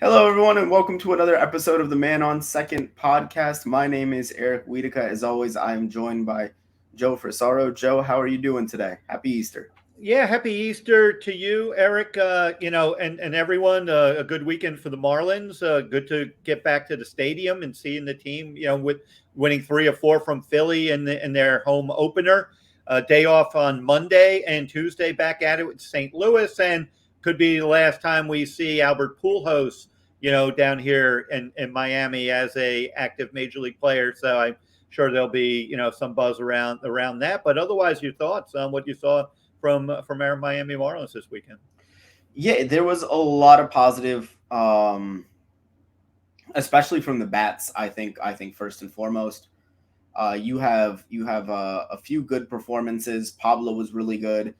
Hello, everyone, and welcome to another episode of the Man on Second podcast. My name is Eric Wiedeke. As always, I am joined by Joe Frisaro. Joe, how are you doing today? Happy Easter. Yeah, happy Easter to you, Eric. And everyone. A good weekend for the Marlins. Good to get back to the stadium and seeing the team. With winning 3 or 4 from Philly in their home opener. Day off on Monday and Tuesday back at it with St. Louis, and could be the last time we see Albert Pujols. Down here in Miami as a active major league player. So I'm sure there'll be some buzz around that. But otherwise, your thoughts on what you saw from our Miami Marlins this weekend. Yeah, there was a lot of positive, especially from the bats. I think first and foremost, you have a few good performances. Pablo was really good.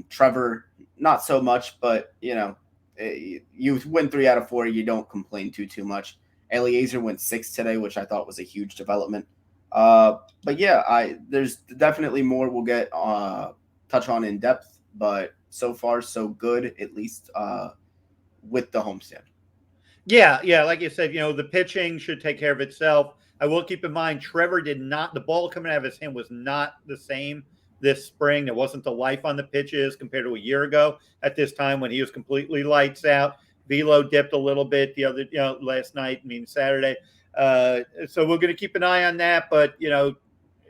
Trevor, not so much, but you win 3 out of 4. You don't complain too much. Eliezer went 6 today, which I thought was a huge development. But yeah, I there's definitely more we'll get touch on in depth, but so far so good, at least with the homestand. Yeah. Like you said, the pitching should take care of itself. I will keep in mind Trevor did not. The ball coming out of his hand was not the same this spring. There wasn't the life on the pitches compared to a year ago at this time when he was completely lights out. Velo dipped a little bit the other, last night. I mean Saturday. So we're going to keep an eye on that. But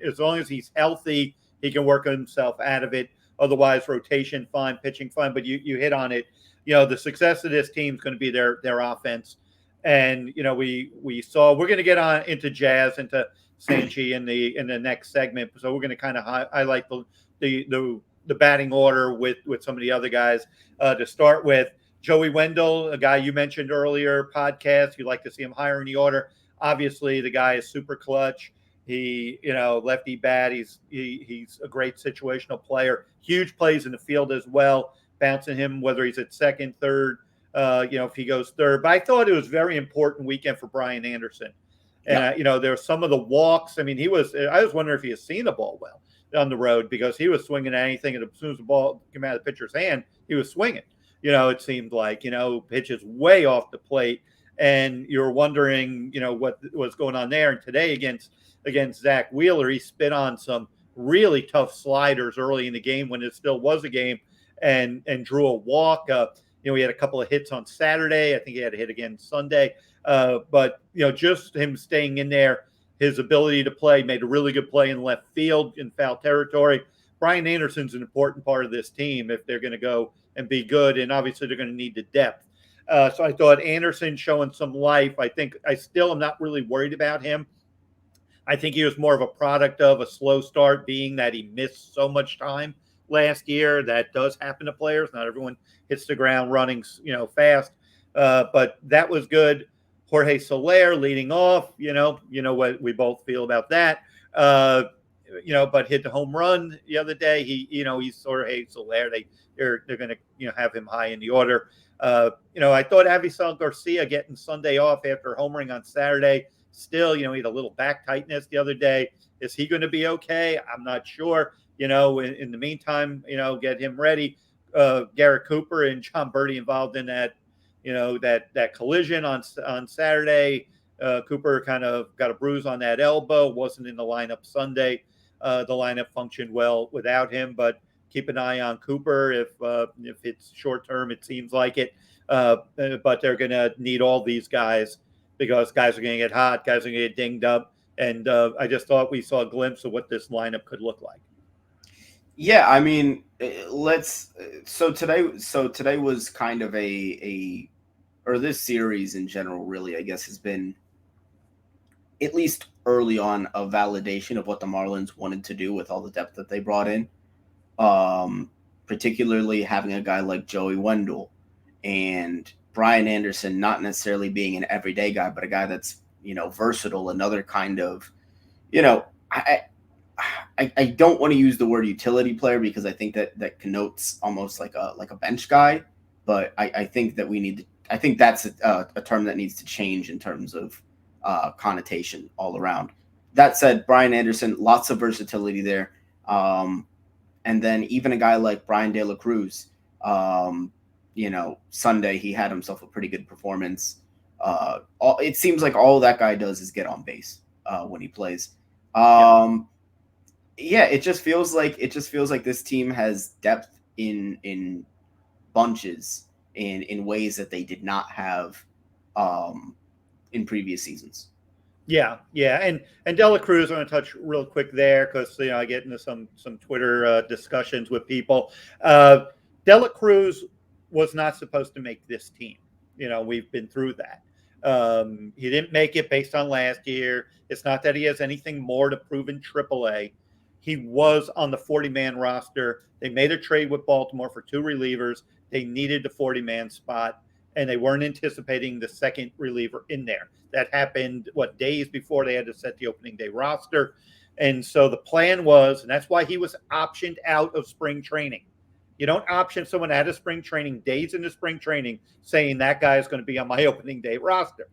as long as he's healthy, he can work himself out of it. Otherwise, rotation fine, pitching fine. But you hit on it. The success of this team is going to be their offense. And we saw we're going to get on into Jazz into Sanchi in the next segment. So we're going to kind of highlight the batting order with some of the other guys to start with. Joey Wendell, a guy you mentioned earlier, podcast. You like to see him higher in the order. Obviously, the guy is super clutch. He, lefty bat. He's a great situational player. Huge plays in the field as well. Bouncing him whether he's at second, third. If he goes third. But I thought it was a very important weekend for Brian Anderson. And Yeah. there were some of the walks. I mean, I was wondering if he had seen the ball well on the road because he was swinging at anything, and as soon as the ball came out of the pitcher's hand, he was swinging. It seemed like pitches way off the plate, and you're wondering what was going on there. And today against Zach Wheeler, he spit on some really tough sliders early in the game when it still was a game, and drew a walk. He had a couple of hits on Saturday. I think he had a hit again Sunday. But just him staying in there, his ability to play, made a really good play in left field in foul territory. Brian Anderson's an important part of this team if they're going to go and be good, and obviously they're going to need the depth. So I thought Anderson showing some life. I still am not really worried about him. I think he was more of a product of a slow start, being that he missed so much time last year. That does happen to players. Not everyone hits the ground running, fast. But that was good. Jorge Soler leading off. What we both feel about that. But hit the home run the other day. He's Jorge Soler. They're going to have him high in the order. I thought Avisal Garcia getting Sunday off after homering on Saturday. Still, he had a little back tightness the other day. Is he going to be okay? I'm not sure. In the meantime, get him ready. Garrett Cooper and John Birdie involved in that, that collision on Saturday. Cooper kind of got a bruise on that elbow. Wasn't in the lineup Sunday. The lineup functioned well without him, but keep an eye on Cooper if it's short term. It seems like it, but they're going to need all these guys because guys are going to get hot, guys are going to get dinged up, and I just thought we saw a glimpse of what this lineup could look like. Yeah, I mean, let's. So today was kind of a or this series in general, really, I guess, has been at least early on a validation of what the Marlins wanted to do with all the depth that they brought in. Particularly having a guy like Joey Wendell and Brian Anderson, not necessarily being an everyday guy, but a guy that's versatile. Another kind of, you know, I I don't want to use the word utility player because I think that connotes almost like a bench guy, but I think that we need to. I think that's a term that needs to change in terms of connotation all around. That said, Brian Anderson, lots of versatility there. Um, and then even a guy like Brian De La Cruz, um, Sunday he had himself a pretty good performance. It seems like all that guy does is get on base when he plays. Yep. Yeah, it just feels like this team has depth in bunches in ways that they did not have um, in previous seasons. Yeah, yeah, and Dela Cruz, I want to touch real quick there because I get into some Twitter discussions with people. Uh, Dela Cruz was not supposed to make this team. We've been through that. He didn't make it based on last year. It's not that he has anything more to prove in AAA. He was on the 40-man roster. They made a trade with Baltimore for two relievers. They needed the 40-man spot, and they weren't anticipating the second reliever in there. That happened, days before they had to set the opening day roster. And so the plan was, and that's why he was optioned out of spring training. You don't option someone out of spring training, days into spring training, saying that guy is going to be on my opening day roster.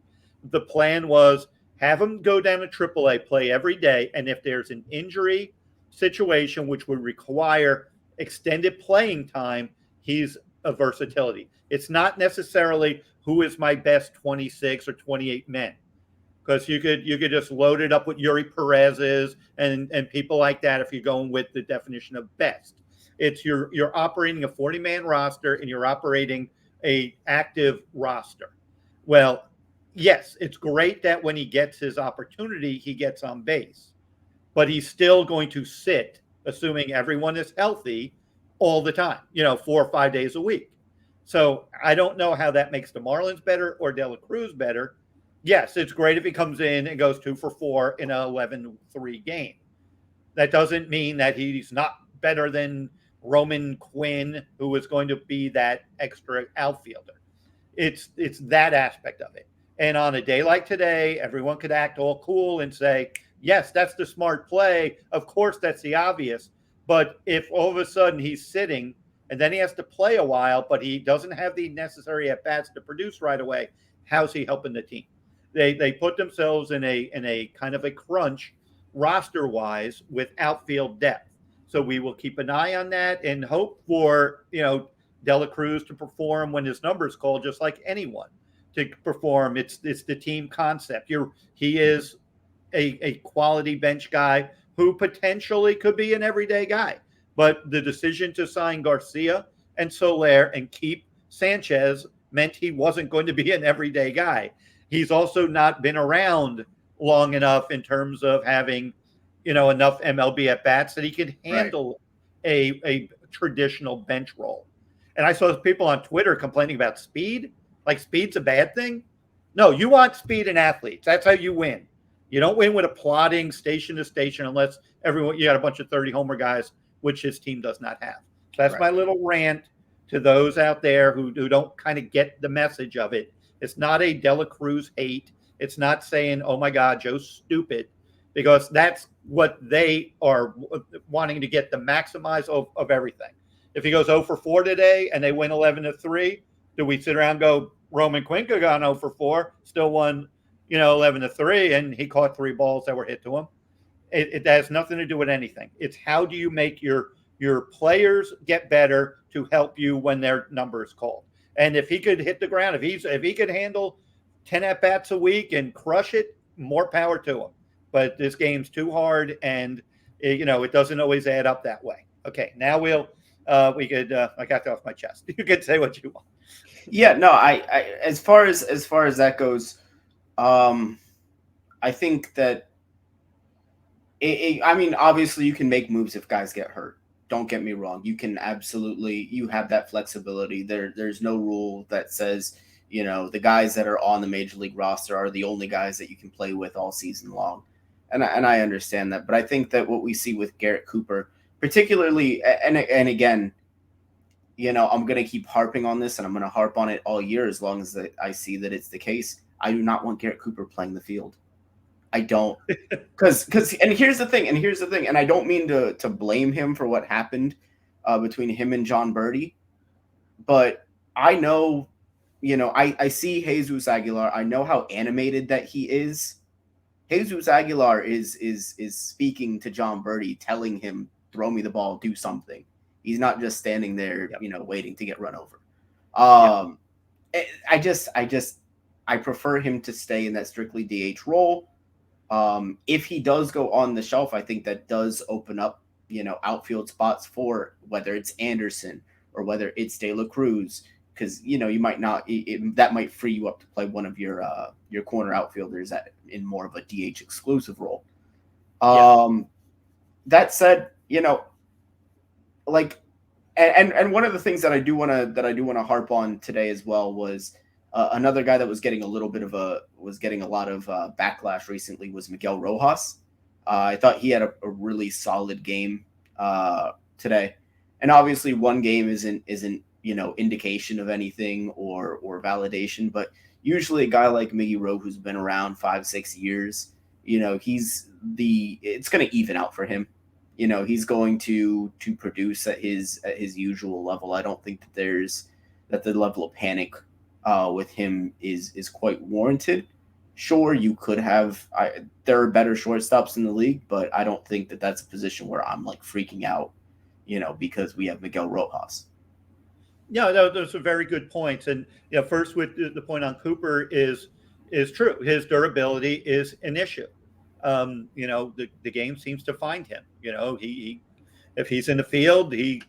The plan was have him go down to AAA, play every day. And if there's an injury situation which would require extended playing time, he's a versatility. It's not necessarily who is my best 26 or 28 men, because you could just load it up with Yuri Perez's and people like that if you're going with the definition of best. It's you're operating a 40-man roster and you're operating a active roster. Well, yes, it's great that when he gets his opportunity, he gets on base, but he's still going to sit, assuming everyone is healthy all the time, 4 or 5 days a week. So I don't know how that makes the Marlins better or Dela Cruz better. Yes, it's great if he comes in and goes 2 for 4 in an 11-3 game. That doesn't mean that he's not better than Roman Quinn, who is going to be that extra outfielder. It's that aspect of it. And on a day like today, everyone could act all cool and say, yes, that's the smart play. Of course, that's the obvious. But if all of a sudden he's sitting and then he has to play a while, but he doesn't have the necessary at bats to produce right away, how's he helping the team? They put themselves in a kind of a crunch roster wise with outfield depth. So we will keep an eye on that and hope for Dela Cruz to perform when his number is called, just like anyone to perform. It's the team concept. He is a quality bench guy who potentially could be an everyday guy. But the decision to sign Garcia and Soler and keep Sanchez meant he wasn't going to be an everyday guy. He's also not been around long enough in terms of having, enough MLB at bats that he could Right. handle a traditional bench role. And I saw people on Twitter complaining about speed, like speed's a bad thing. No, you want speed in athletes. That's how you win. You don't win with a plodding station to station unless you got a bunch of 30 homer guys, which his team does not have. So that's Right. my little rant to those out there who don't kind of get the message of it. It's not a Dela Cruz hate. It's not saying, oh my God, Joe's stupid, because that's what they are wanting to get the maximize of everything. If he goes 0 for 4 today and they win 11-3, do we sit around and go, Roman Quinn could have gone 0 for 4, still won, 11-3, and he caught 3 balls that were hit to him? It has nothing to do with anything. It's how do you make your players get better to help you when their number is called. And if he could hit the ground, if he could handle 10 at bats a week and crush it, more power to him. But this game's too hard, and it doesn't always add up that way. Okay, now we could I got that off my chest. You could say what you want. Yeah. No. As far as that goes, um, I think that I mean, obviously, you can make moves if guys get hurt. Don't get me wrong. You have that flexibility. There's no rule that says, the guys that are on the major league roster are the only guys that you can play with all season long. And I understand that. But I think that what we see with Garrett Cooper, particularly, and again, I'm going to keep harping on this and I'm going to harp on it all year as long as I see that it's the case. I do not want Garrett Cooper playing the field. I don't, because and here's the thing, and I don't mean to blame him for what happened between him and John Birdie, but I know, I see Jesus Aguilar. I know how animated that he is. Jesus Aguilar is speaking to John Birdie, telling him, "Throw me the ball, do something." He's not just standing there, Yep. waiting to get run over. Yeah. Um, I prefer him to stay in that strictly DH role. If he does go on the shelf, I think that does open up, outfield spots for whether it's Anderson or whether it's De La Cruz, because you might not that might free you up to play one of your corner outfielders in more of a DH exclusive role. Yeah. Um, that said, like and one of the things that I do want to harp on today as well was another guy that was getting a lot of backlash recently was Miguel Rojas. I thought he had a really solid game today, and obviously one game isn't indication of anything or validation, but usually a guy like Miggy Rowe who's been around 5-6 years, it's going to even out for him. He's going to produce at his usual level. I don't think that the level of panic with him is quite warranted. Sure, you could have. There are better shortstops in the league, but I don't think that that's a position where I'm like freaking out, because we have Miguel Rojas. Yeah, no, those are very good points. And first with the point on Cooper is true. His durability is an issue. The game seems to find him. He if he's in the field, he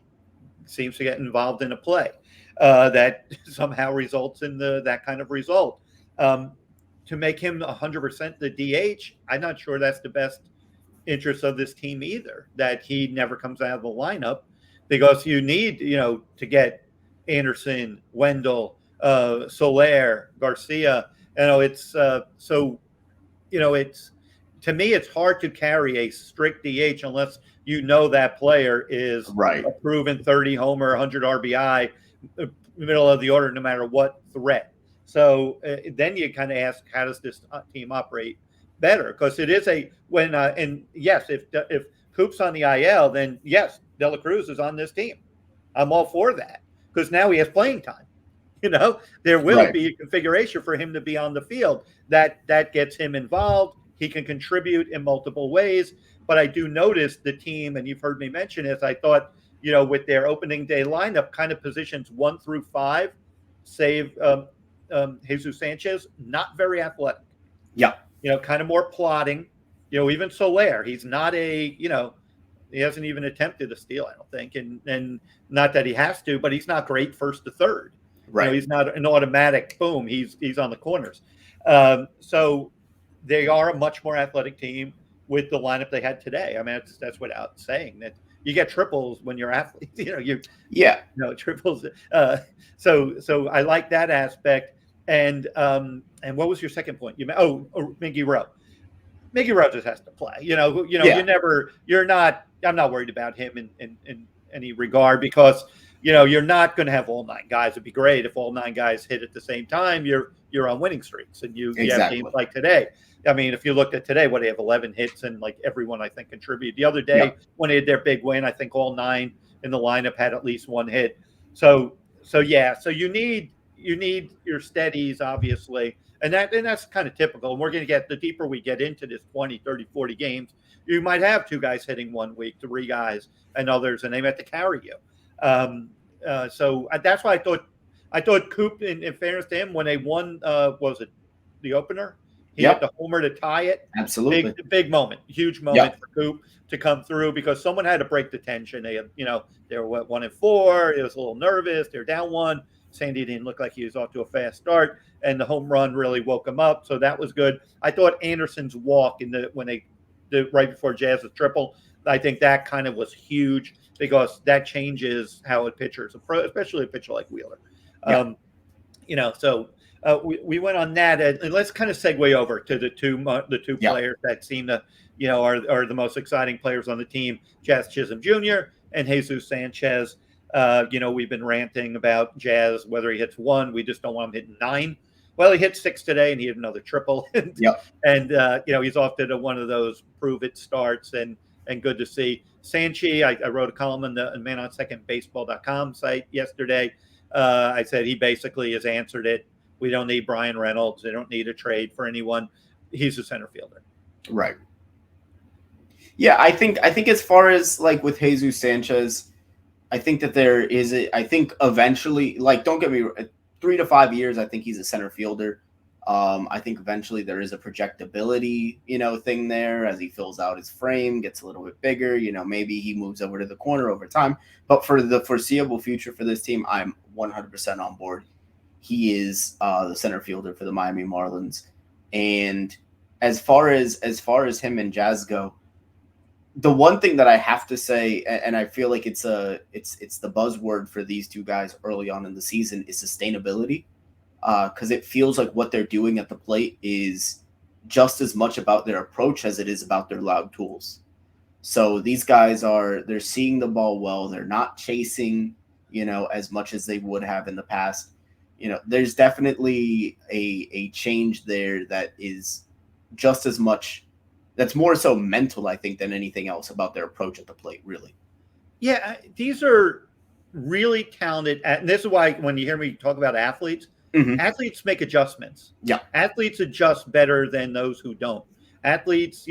seems to get involved in a play that somehow results in that kind of result. Um, to make him 100% the DH, I'm not sure that's the best interest of this team either. That he never comes out of the lineup because you need to get Anderson, Wendell, Soler, Garcia. It's so it's to me it's hard to carry a strict DH unless that player is Right. a proven 30 homer, 100 RBI, middle of the order, no matter what threat. So then you kind of ask, how does this team operate better? Because it is and yes, if Coop's on the IL, then yes, De La Cruz is on this team. I'm all for that because now he has playing time. There will Right. be a configuration for him to be on the field that gets him involved. He can contribute in multiple ways. But I do notice the team, and you've heard me mention this, I thought, with their opening day lineup, kind of positions 1 through 5, save Jesus Sanchez, not very athletic. Yeah. Kind of more plotting. Even Soler, he's not he hasn't even attempted a steal, I don't think, and not that he has to, but he's not great first to third. Right. He's not an automatic boom. He's on the corners. So they are a much more athletic team with the lineup they had today. I mean, that's without saying that you get triples when you're athletes. Yeah. Triples. So I like that aspect. And what was your second point? Miggy Rowe. Mickey Rogers has to play. Yeah. I'm not worried about him in any regard because you're not going to have all 9 guys. It'd be great if all 9 guys hit at the same time. You're on winning streaks, and you have games Exactly. like today. I mean, if you looked at today, they have 11 hits and like everyone I think contributed. The other Yeah. day when they had their big win, I think all 9 in the lineup had at least 1 hit. So yeah, so you need your steadies obviously. And that's kind of typical. And we're going to get the deeper we get into this 20, 30, 40 games, you might have 2 guys hitting 1 week, 3 guys and others, and they have to carry you. So that's why I thought Coop, in fairness to him, when they won, was it the opener? He hit Yep. the homer to tie it. Absolutely. Big moment, huge moment Yep. for Coop to come through because someone had to break the tension. They had, they were 1-4. It was a little nervous. They're down 1. Sandy didn't look like he was off to a fast start, and the home run really woke him up. So that was good. I thought Anderson's walk right before Jazz's triple, I think that kind of was huge because that changes how a pitcher, especially a pitcher like Wheeler. Yeah. So we went on that, and let's kind of segue over to the two Yeah. players that seem to, are the most exciting players on the team: Jazz Chisholm Jr. and Jesus Sanchez. We've been ranting about Jazz, whether he hits 1, we just don't want him hitting 9. Well, he hit 6 today, and he had another triple. Yep. And he's off to one of those prove it starts, and good to see. Sanchi, I wrote a column in the manonsecondbaseball.com site yesterday. I said he basically has answered it. We don't need Brian Reynolds. They don't need a trade for anyone. He's a center fielder. Right. Yeah, I think as far as like with Jesus Sanchez, I think that there is I think eventually, like, don't get me 3 to 5 years. I think he's a center fielder. I think eventually there is a projectability, thing there as he fills out his frame, gets a little bit bigger. Maybe he moves over to the corner over time. But for the foreseeable future for this team, I'm 100% on board. He is the center fielder for the Miami Marlins, and as far as him and Jazz go, the one thing that I have to say, and I feel like it's the buzzword for these two guys early on in the season, is sustainability. Because it feels like what they're doing at the plate is just as much about their approach as it is about their loud tools. So these guys they're seeing the ball well. They're not chasing, as much as they would have in the past. There's definitely a change there that is just as much, that's more so mental, I think, than anything else about their approach at the plate, really. Yeah, these are really talented. And this is why when you hear me talk about athletes, Mm-hmm. athletes make adjustments. Yeah. Athletes adjust better than those who don't. Athletes,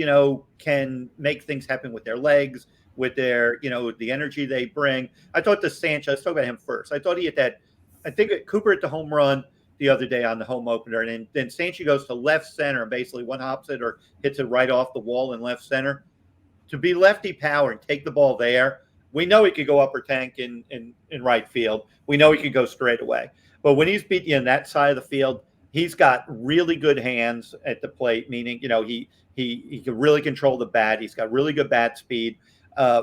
can make things happen with their legs, with their, the energy they bring. I thought the Sanchez, let's talk about him first. I thought he hit that, I think Cooper hit the home run the other day on the home opener. And then Sanchez goes to left center and basically one hops it or hits it right off the wall in left center. To be lefty power and take the ball there, we know he could go upper tank in right field. We know he could go straight away. But when he's beating you on that side of the field, he's got really good hands at the plate, meaning, he can really control the bat. He's got really good bat speed,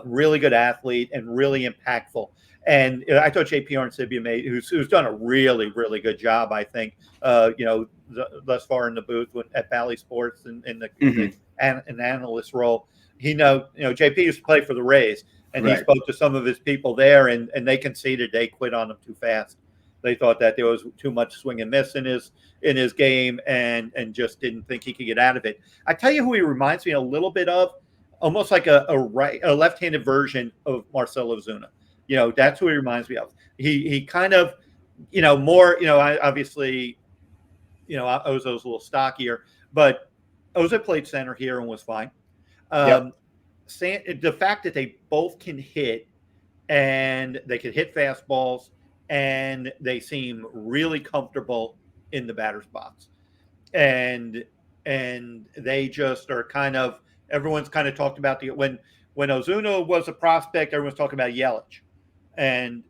really good athlete, and really impactful. And I thought JP Arncibia who's done a really, really good job, I think, thus far in the booth at Bally Sports and in Mm-hmm. an analyst role. JP used to play for the Rays, and he Right. spoke to some of his people there, and they conceded they quit on him too fast. They thought that there was too much swing and miss in his game, and just didn't think he could get out of it. I tell you who he reminds me a little bit of, almost like a left-handed version of Marcelo Ozuna. That's who he reminds me of. He kind of, more, obviously, Ozo's a little stockier, but Ozo played center here and was fine. Yep. The fact that they both can hit, and they can hit fastballs, and they seem really comfortable in the batter's box, and they just are kind of, everyone's kind of talked about when Ozuna was a prospect, everyone's talking about Yelich, and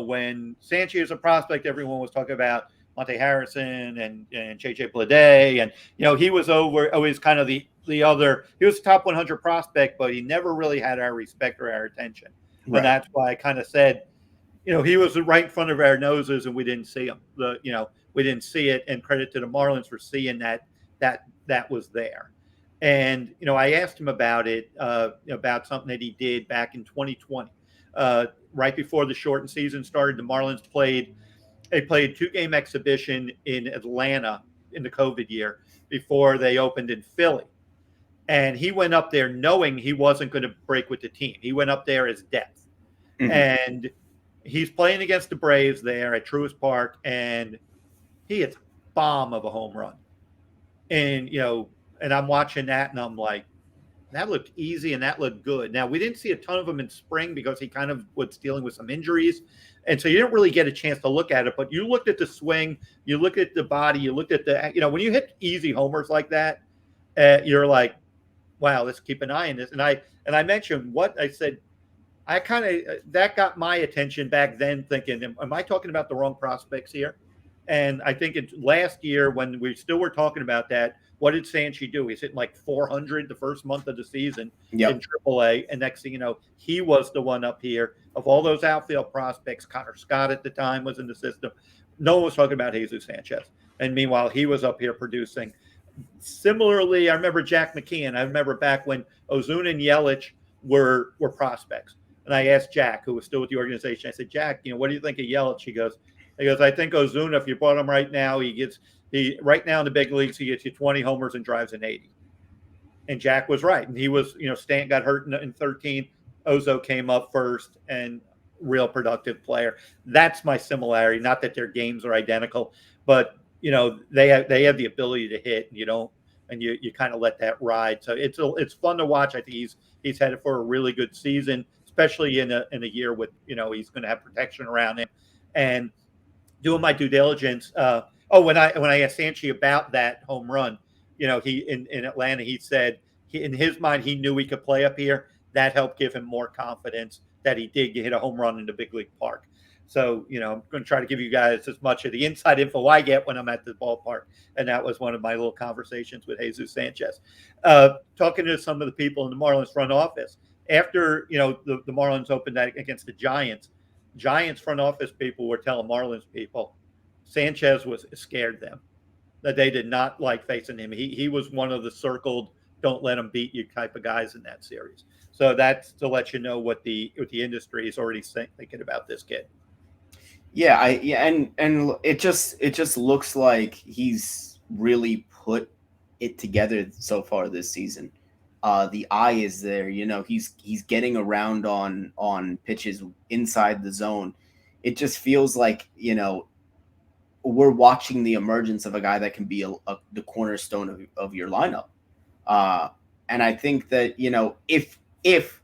when Sanchez was a prospect, everyone was talking about Monte Harrison and JJ Bleday, and he was always kind of the other. He was a top 100 prospect, but he never really had our respect or our attention, and Right. that's why I kind of said, he was right in front of our noses, and we didn't see him. We didn't see it, and credit to the Marlins for seeing that was there. And I asked him about it, about something that he did back in 2020, right before the shortened season started. The Marlins played a 2-game exhibition in Atlanta in the COVID year before they opened in Philly. And he went up there knowing he wasn't going to break with the team. He went up there as depth. Mm-hmm. And he's playing against the Braves there at Truist Park, and he hits a bomb of a home run. And, and I'm watching that, and I'm like, that looked easy and that looked good. Now, we didn't see a ton of them in spring because he kind of was dealing with some injuries. And so you didn't really get a chance to look at it, but you looked at the swing, you looked at the body, you looked at when you hit easy homers like that, you're like, wow, let's keep an eye on this. And I mentioned what I said. I kind of, that got my attention back then, thinking, am I talking about the wrong prospects here? And I think it's last year when we still were talking about that. What did Sanchi do? He's hitting like 400 the first month of the season in Yep. AAA, and next thing you know, he was the one up here of all those outfield prospects. Connor Scott at the time was in the system. No one was talking about Jesus Sanchez, and meanwhile, he was up here producing. Similarly, I remember Jack McKeon. I remember back when Ozuna and Yelich were prospects. And I asked Jack, who was still with the organization, I said, Jack, what do you think of Yelich? He goes, I think Ozuna, if you brought him right now, right now in the big leagues, he gets you 20 homers and drives an 80. And Jack was right. And he was, Stant got hurt in 13. Ozo came up first, and real productive player. That's my similarity. Not that their games are identical, but they have the ability to hit, and you kind of let that ride. So it's fun to watch. I think he's headed for a really good season, especially in a year with he's going to have protection around him, and doing my due diligence. When I asked Sanchi about that home run, he in Atlanta, he said in his mind he knew he could play up here. That helped give him more confidence that he did hit a home run in the big league park. So, I'm going to try to give you guys as much of the inside info I get when I'm at the ballpark. And that was one of my little conversations with Jesus Sanchez. Talking to some of the people in the Marlins front office. After, the Marlins opened that against the Giants front office people were telling Marlins people Sanchez scared them, that they did not like facing him. He was one of the circled, don't let him beat you type of guys in that series. So that's to let you know what the industry is already thinking about this kid. And it just looks like he's really put it together so far this season. The eye is there, he's getting around on pitches inside the zone. It just feels like, we're watching the emergence of a guy that can be the cornerstone of your lineup. Uh, and I think that, if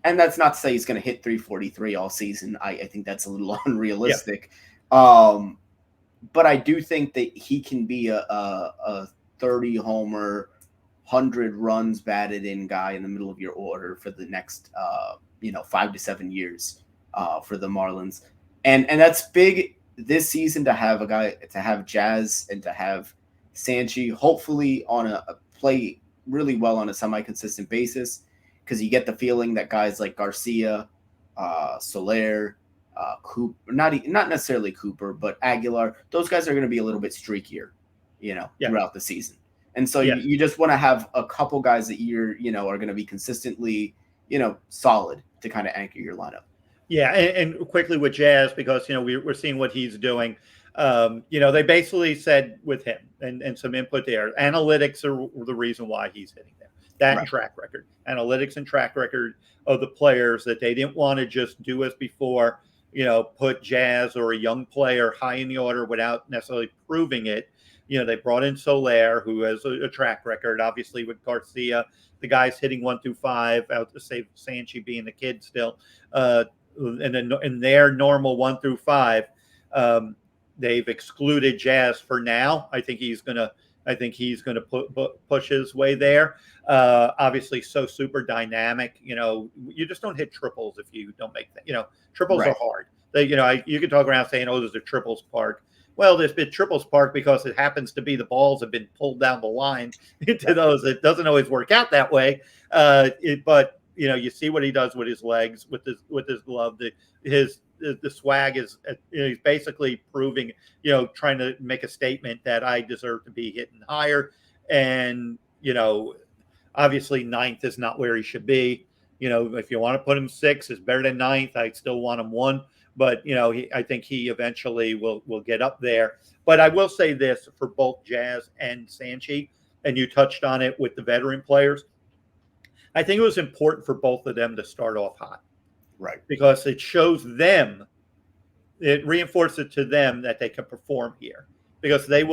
and that's not to say he's going to hit 343 all season. I think that's a little Yeah. unrealistic. But I do think that he can be a 30 homer, 100 runs batted in guy in the middle of your order for the next 5 to 7 years for the Marlins, and that's big this season to have a guy, to have Jazz and to have Sanchi hopefully on a play really well on a semi-consistent basis, because you get the feeling that guys like Garcia, Soler, Cooper, not necessarily Cooper, but Aguilar, those guys are going to be a little bit streakier, Yeah. throughout the season. And so Yes. you just want to have a couple guys that are going to be consistently, solid to kind of anchor your lineup. Yeah, and quickly with Jazz, because we're seeing what he's doing. They basically said with him and some input there, analytics are the reason why he's hitting there. That and Right. track record, analytics and track record of the players, that they didn't want to just do as before. Put Jazz or a young player high in the order without necessarily proving it. They brought in Soler, who has a track record, obviously with Garcia. The guy's hitting 1 through 5, out to save Sanchi being the kid still. And then in their normal 1 through 5, they've excluded Jazz for now. I think he's gonna push his way there. Obviously, so super dynamic. You just don't hit triples if you don't make that. Triples are Right. hard. You can talk around saying, "Oh, there's a triples park." Well, there's been triples park because it happens to be the balls have been pulled down the line into those. It doesn't always work out that way. But you see what he does with his legs, with his glove. The swag is, he's basically proving, trying to make a statement that I deserve to be hitting higher. And obviously ninth is not where he should be. If you want to put him 6, is better than ninth. I still want him 1, but I think he eventually will get up there. But I will say this for both Jazz and Sanchi, and you touched on it with the veteran players. I think it was important for both of them to start off hot, Right. because it reinforces to them that they can perform here, because they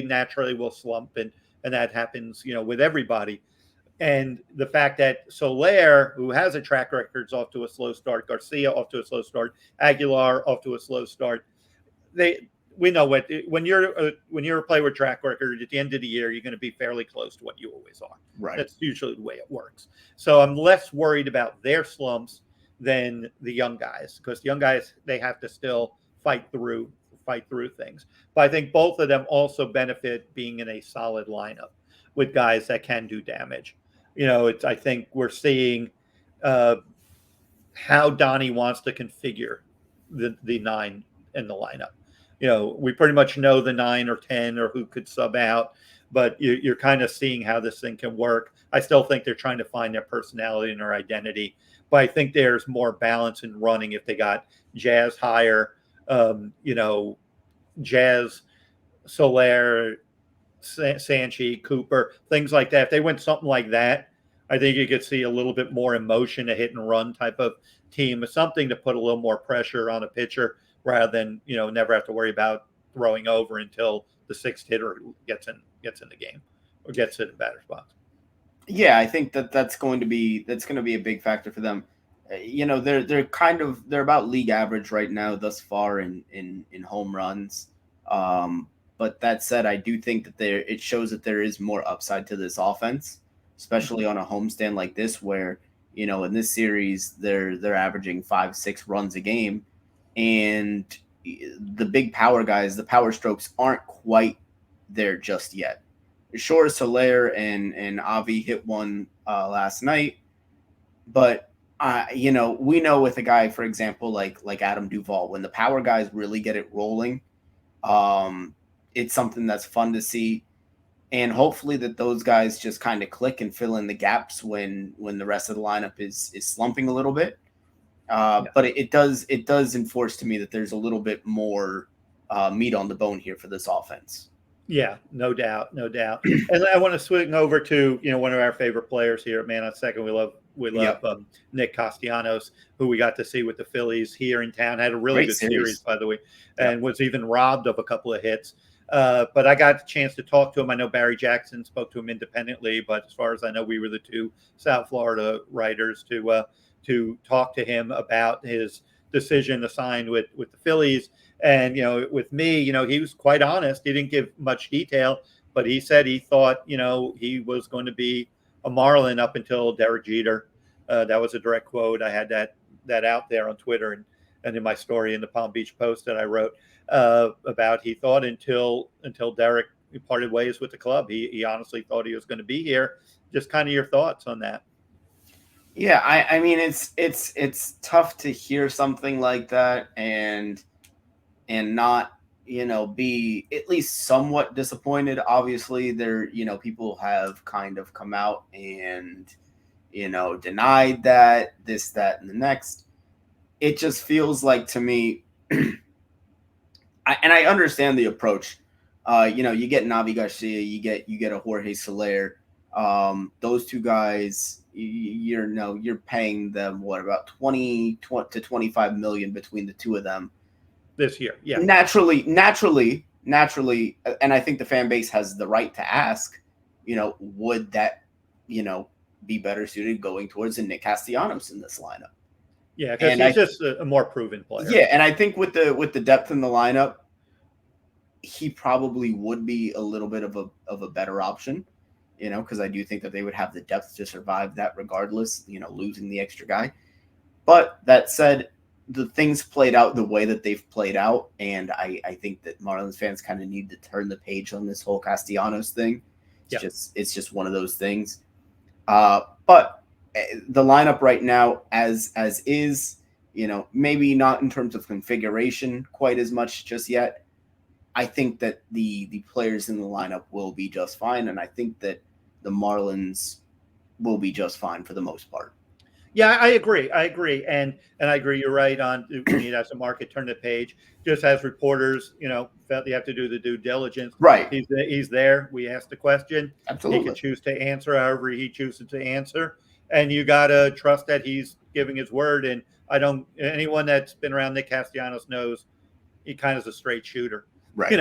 naturally will slump, and that happens, with everybody. And the fact that Soler, who has a track record, is off to a slow start, Garcia off to a slow start, Aguilar off to a slow start. We know when you're a player with track record, at the end of the year, you're going to be fairly close to what you always are. Right. That's usually the way it works. So I'm less worried about their slumps than the young guys, because the young guys, they have to still fight through things. But I think both of them also benefit being in a solid lineup with guys that can do damage. I think we're seeing how Donnie wants to configure the 9 in the lineup. We pretty much know the 9 or 10 or who could sub out, but you're kind of seeing how this thing can work. I still think they're trying to find their personality and their identity, but I think there's more balance in running if they got Jazz higher, Jazz, Soler, Sanchi, Cooper, things like that. If they went something like that, I think you could see a little bit more emotion, a hit and run type of team, something to put a little more pressure on a pitcher, rather than never have to worry about throwing over until the 6th hitter gets in the game or gets in a batter spot. Yeah, I think that's going to be a big factor for them. they're about league average right now thus far in home runs. Um, but that said, I do think that it shows that there is more upside to this offense, especially on a homestand like this, where in this series they're averaging 5-6 runs a game, and the big power guys, the power strokes aren't quite there just yet. Sure, Soler and Avi hit one last night, but we know with a guy, for example, like Adam Duvall, when the power guys really get it rolling, um, it's something that's fun to see, and hopefully that those guys just kind of click and fill in the gaps when the rest of the lineup is slumping a little bit. Yeah. But it does enforce to me that there's a little bit more meat on the bone here for this offense. Yeah, no doubt, no doubt. And I want to swing over to one of our favorite players here at Man on Second. We love Yep, Nick Castellanos, who we got to see with the Phillies here in town. Had a really great good series, series. by the way, Yep. and was even robbed of a couple of hits. But I got a chance to talk to him. I know Barry Jackson spoke to him independently, but as far as I know, we were the two South Florida writers to talk to him about his decision to sign with the Phillies. And with me, he was quite honest. He didn't give much detail, but he said he thought he was going to be a Marlin up until Derek Jeter. That was a direct quote. I had that out there on Twitter and in my story in the Palm Beach Post that I wrote about. He thought until Derek parted ways with the club, he honestly thought he was going to be here. Just kind of your thoughts on that. Yeah, I mean it's tough to hear something like that and not be at least somewhat disappointed. Obviously there people have kind of come out and denied that this, that, and the next. It just feels like to me, and I understand the approach. You get Navi Garcia, you get a Jorge Soler. Those two guys, you're paying them what, about 20 to 25 million between the two of them. This year. Yeah. Naturally, and I think the fan base has the right to ask, would that, you know, be better suited going towards a Nick Castellanos in this lineup? Yeah, because And he's I, just a more proven player. yeah, and I think with the depth in the lineup, he probably would be a little bit of a better option, because I do think that they would have the depth to survive that regardless, losing the extra guy. But that said, the things played out the way that they've played out, and I think that Marlins fans kind of need to turn the page on this whole Castellanos thing. It's Yeah. just one of those things. But the lineup right now, as is, maybe not in terms of configuration quite as much just yet. I think that the players in the lineup will be just fine, and I think that the Marlins will be just fine for the most part. Yeah, I agree. And I agree. You're right on. We need as a market turn the page. Just as reporters, felt you have to do the due diligence. Right. He's there. We asked the question. He can Absolutely. choose to answer however he chooses to answer, and you gotta trust that he's giving his word. And I don't. Anyone that's been around Nick Castellanos knows he kind of is a straight shooter. Right.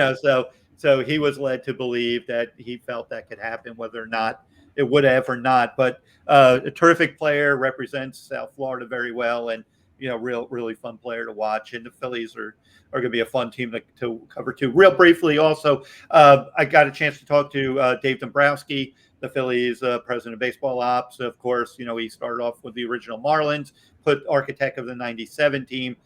So he was led to believe that he felt that could happen, whether or not it would have or not. But a terrific player, represents South Florida very well, and really fun player to watch. And the Phillies are going to be a fun team to cover too. Real briefly, also, I got a chance to talk to Dave Dombrowski, the Phillies president of baseball ops. Of course, he started off with the original Marlins, put architect of the '97 team.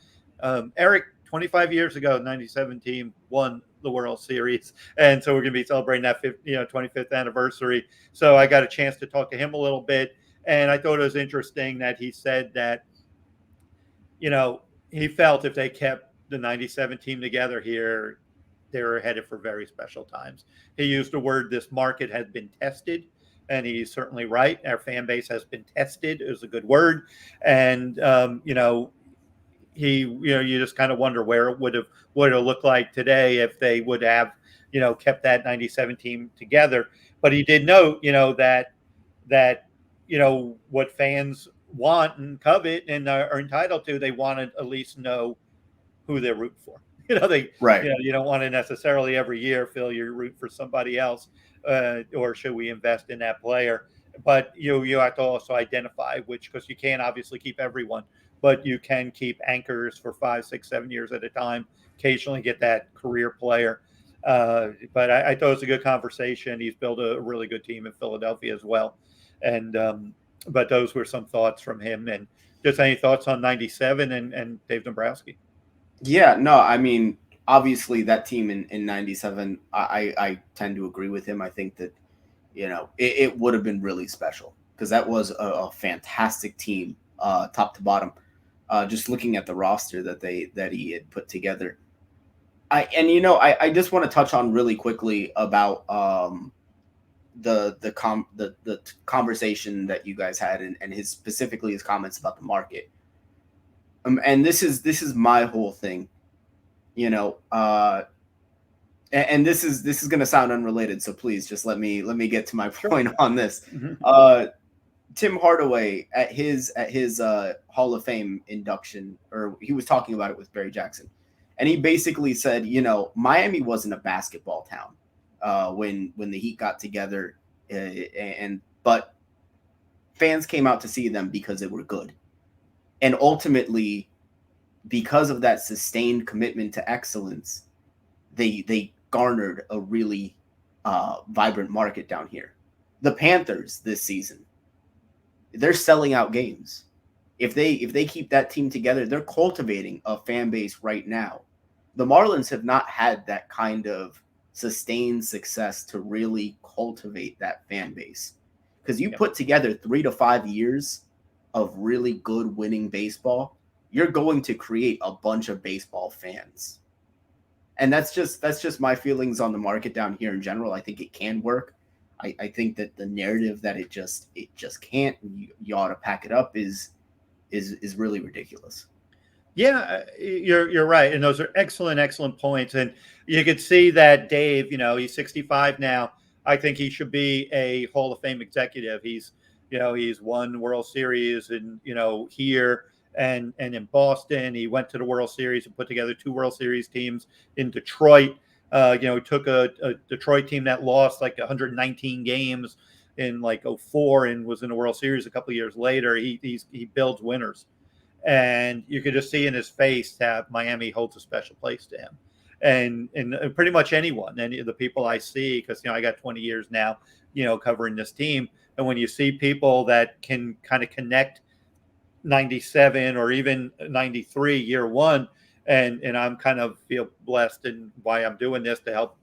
Eric, 25 years ago, '97 team won the World Series, and so we're going to be celebrating that 25th anniversary. So I got a chance to talk to him a little bit, and I thought it was interesting that he said that he felt if they kept the '97 team together here, they were headed for very special times. He used the word, this market has been tested, and he's certainly right. Our fan base has been tested is a good word, and you just kind of wonder where it would have looked like today if they would have kept that '97 team together. But he did note that what fans want and covet and are entitled to, they want to at least know who they're rooting for. They Right. you don't want to necessarily every year feel you root for somebody else, or should we invest in that player. but you have to also identify which, because you can't obviously keep everyone, but you can keep anchors for 5, 6, 7 years at a time. Occasionally get that career player. But I thought it was a good conversation. He's built a really good team in Philadelphia as well. And but those were some thoughts from him. And just any thoughts on '97 and Dave Dombrowski? Yeah, no, I mean, obviously that team in '97, I tend to agree with him. I think that, it would have been really special because that was a fantastic team, top to bottom. Just looking at the roster that he had put together. I just want to touch on really quickly about the conversation that you guys had, and his, specifically his comments about the market. And this is my whole thing, you know. And this is going to sound unrelated, so please just let me get to my point on this. Mm-hmm. Tim Hardaway at his Hall of Fame induction, or he was talking about it with Barry Jackson, and he basically said, Miami wasn't a basketball town when the Heat got together, but fans came out to see them because they were good, and ultimately, because of that sustained commitment to excellence, they garnered a really vibrant market down here. The Panthers this season, they're selling out games. If they keep that team together, they're cultivating a fan base right now. The Marlins have not had that kind of sustained success to really cultivate that fan base. Because you put together 3 to 5 years of really good winning baseball, you're going to create a bunch of baseball fans. And that's just my feelings on the market down here in general. I think it can work. I think that the narrative that it just can't, you ought to pack it up, is really ridiculous. Yeah, you're right, and those are excellent points. And you could see that Dave, he's 65 now. I think he should be a Hall of Fame executive. He's won World Series and here and in Boston. He went to the World Series and put together 2 World Series teams in Detroit. He took a Detroit team that lost like 119 games in like '04 and was in the World Series a couple of years later. He builds winners, and you could just see in his face that Miami holds a special place to him. And pretty much anyone, any of the people I see, because I got 20 years now, covering this team, and when you see people that can kind of connect '97 or even '93 year one, and I'm kind of feel blessed in why I'm doing this to help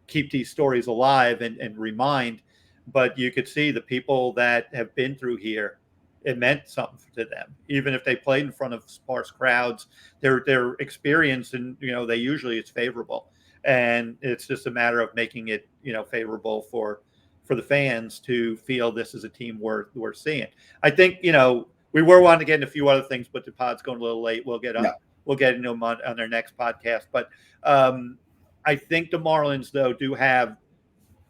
keep these stories alive and remind. But you could see the people that have been through here, it meant something to them, even if they played in front of sparse crowds. Their experience, and they usually it's favorable, and it's just a matter of making it favorable for the fans to feel this is a team worth seeing. I think we were wanting to get into a few other things, but the pod's going a little late. We'll get on. No. We'll get into them on our next podcast. But I think the Marlins, though, do have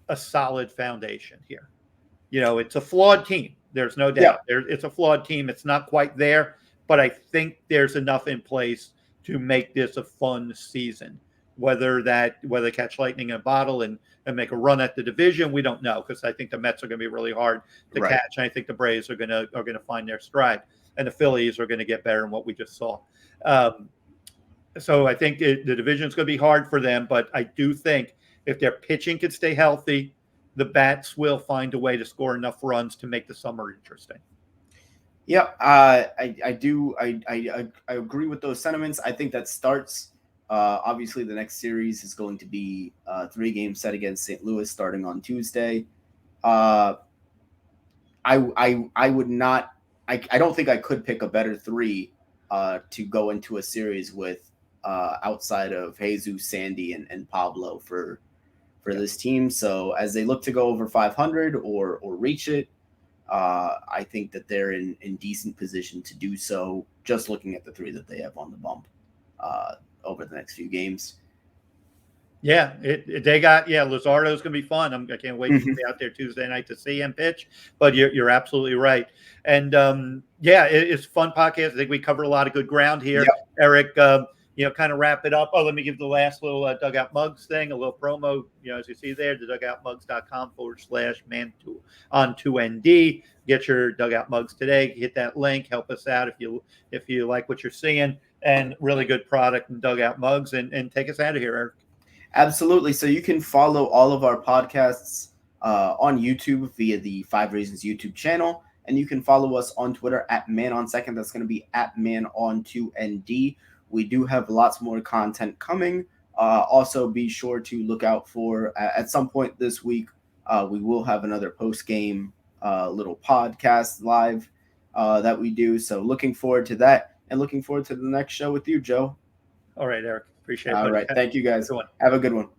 a solid foundation here. It's a flawed team. There's no doubt. It's a flawed team. It's not quite there, but I think there's enough in place to make this a fun season. Whether catch lightning in a bottle and make a run at the division, we don't know, because I think the Mets are going to be really hard to catch, and I think the Braves are going to find their stride, and the Phillies are going to get better than what we just saw. So I think the division is going to be hard for them, but I do think if their pitching can stay healthy, the bats will find a way to score enough runs to make the summer interesting. Yeah, I do. I agree with those sentiments. I think that starts. Obviously, the next series is going to be 3 games set against St. Louis starting on Tuesday. I would not. I don't think I could pick a better 3 to go into a series with outside of Jesus, Sandy, and Pablo for this team. So as they look to go over 500 or reach it, I think that they're in decent position to do so, just looking at the 3 that they have on the bump over the next few games. Yeah, they got Luzardo's going to be fun. I can't wait to be out there Tuesday night to see him pitch. But you're absolutely right, and it's a fun podcast. I think we covered a lot of good ground here, Eric. kind of wrap it up. Oh, let me give the last little Dugout Mugs thing, a little promo, as you see there, the dugoutmugs.com/man on 2ND. Get your Dugout Mugs today. Hit that link. Help us out if you like what you're seeing, and really good product and Dugout Mugs. And take us out of here, Eric. Absolutely. So you can follow all of our podcasts on YouTube via the Five Reasons YouTube channel. And you can follow us on Twitter at Man on Second. That's going to be at Man on 2ND. We do have lots more content coming. Also, be sure to look out for at some point this week. We will have another post game little podcast live that we do. So looking forward to that, and looking forward to the next show with you, Joe. All right, Eric. Appreciate it, All buddy. right. Thank you, Have a guys. good one. Have a good one.